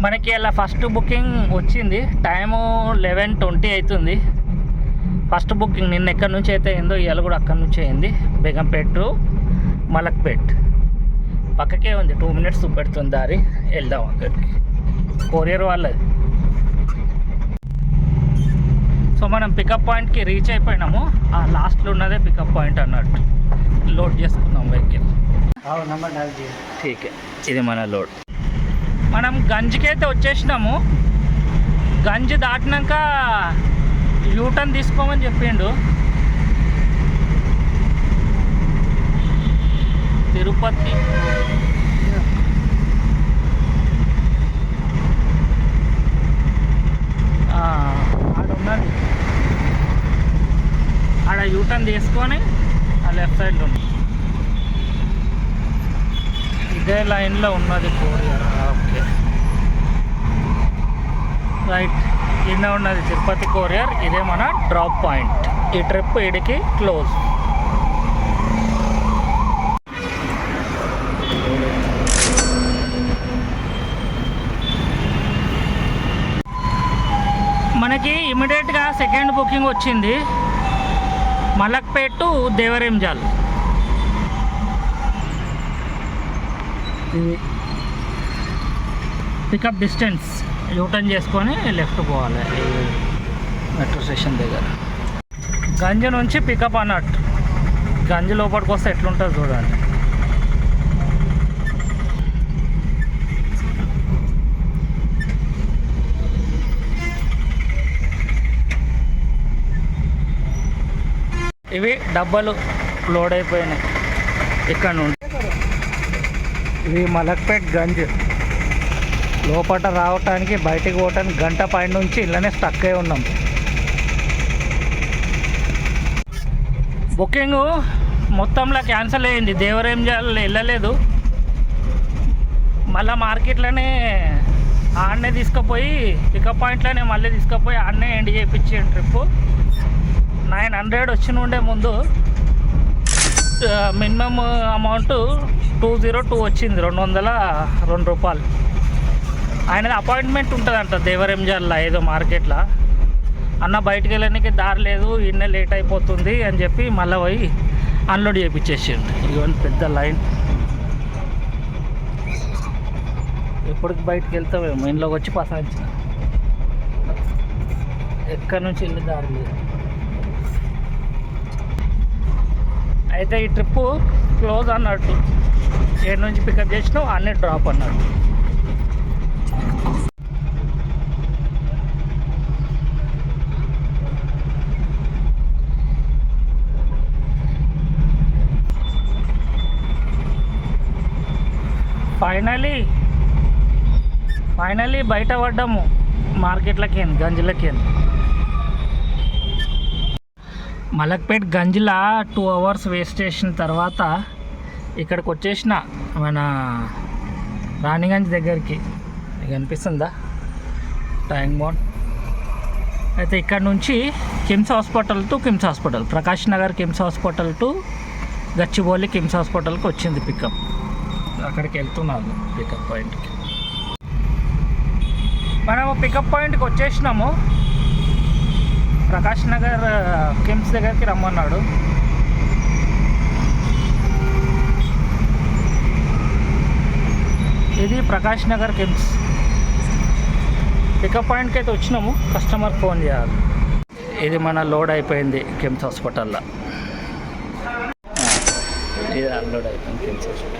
మనకి అలా first booking వచ్చింది. టైము 11:20 అవుతుంది. ఫస్ట్ బుకింగ్ నిన్న ఎక్కడి నుంచి అయితే అయిందో ఇవాళ కూడా అక్కడి నుంచి అయింది. బేగంపేట టు మలక్పేట్ పక్కకే ఉంది. 2 minutes పెడుతుంది దారి. వెళ్దాం అక్కడికి. కొరియర్ వాళ్ళది. సో మనం పికప్ పాయింట్కి రీచ్ అయిపోయినాము. ఆ లాస్ట్లో ఉన్నదే పికప్ పాయింట్ అన్నట్టు. లోడ్ చేసుకుందాం వెహికల్. ఠీక్. ఇది మన లోడ్. మనం గంజ్కి అయితే వచ్చేసినాము. గంజ్ దాటినాక యూటర్న్ తీసుకోమని చెప్పిండు. తిరుపతి ఆడున్నది. ఆడ యూటర్న్ తీసుకొని ఆ లెఫ్ట్ సైడ్లో ఉంది. ఇదే లైన్లో ఉన్నది కొరియర్. Okay right. ఈయన ఉన్నది తిరుపతి కొరియర్. ఇదే మన డ్రాప్ పాయింట్. ఈ ట్రిప్ ఇడికి క్లోజ్. మనకి ఇమీడియట్గా సెకండ్ బుకింగ్ వచ్చింది. మలక్పేట్ టు దేవరంజాల్. ఇది పికప్ డిస్టెన్స్. యూటర్న్ చేసుకొని లెఫ్ట్ పోవాలి మెట్రో స్టేషన్ దగ్గర. గంజ్ నుంచి పికప్ అన్నట్టు. గంజ్ లోపలికి వస్తే ఎట్లుంటుంది చూడండి. ఇవి డబ్బాలు లోడ్ అయిపోయినాయి ఇక్కడ నుండి. ఇవి మలక్పేట్ గంజ్. లోపల రావటానికి బయటికి పోవటానికి గంట పైన నుంచి ఇళ్ళనే స్టక్ అయి ఉన్నాం. బుకింగ్ మొత్తంలో క్యాన్సిల్ అయ్యింది. దేవరంజాల్ వెళ్ళలేదు. మళ్ళీ మార్కెట్లోనే ఆడనే తీసుకుపోయి పికప్ పాయింట్లోనే మళ్ళీ తీసుకుపోయి ఆడనే ఎండ్ చేయించి ట్రిప్ 900 వచ్చిన ఉండే ముందు. మినిమం అమౌంట్ 202 వచ్చింది. 202 రూపాయలు. ఆయనది అపాయింట్మెంట్ ఉంటుందంట దేవరంజాల్లో ఏదో మార్కెట్లో. అన్న బయటికి వెళ్ళడానికి దారి లేదు, ఇన్నే లేట్ అయిపోతుంది అని చెప్పి మళ్ళీ పోయి అన్లోడ్ చేయించేసిండు. ఇవన్నీ పెద్ద లైన్. ఎప్పటికి బయటికి వెళ్తామేమో. ఇంట్లోకి వచ్చి పసాయించిన ఎక్కడి నుంచి వెళ్ళి దారి లేదు. అయితే ఈ ట్రిప్పు క్లోజ్ అన్నట్టు. ఏడు నుంచి పికప్ చేసినావు అన్నీ డ్రాప్ అన్నట్టు. ఫైనలీ బయట పడ్డాము మార్కెట్లకి, గంజ్లకి. మలక్పేట్ గంజ్లా 2 hours వేస్ట్ చేసిన తర్వాత ఇక్కడికి వచ్చేసిన మన రాణిగంజ్ దగ్గరికి. మీకు అనిపిస్తుందా ట్యాంక్ బండ్? అయితే ఇక్కడ నుంచి KIMS hospital to KIMS hospital, Prakash Nagar KIMS hospital to Gachibowli KIMS హాస్పిటల్కి వచ్చింది పికప్. అక్కడికి వెళ్తున్నాను పికప్ పాయింట్కి. మనము పికప్ పాయింట్కి వచ్చేసినాము. ప్రకాష్ నగర్ కిమ్స్ దగ్గరికి రమ్మన్నాడు. ఇది ప్రకాష్ నగర్ కిమ్స్ పికప్ పాయింట్కి అయితే వచ్చినాము. కస్టమర్ ఫోన్ చేయాలి. ఇది మన లోడ్ అయిపోయింది కిమ్స్ హాస్పిటల్లో. ఇది అన్లోడ్ అయిపోయింది కిమ్స్ హాస్పిటల్.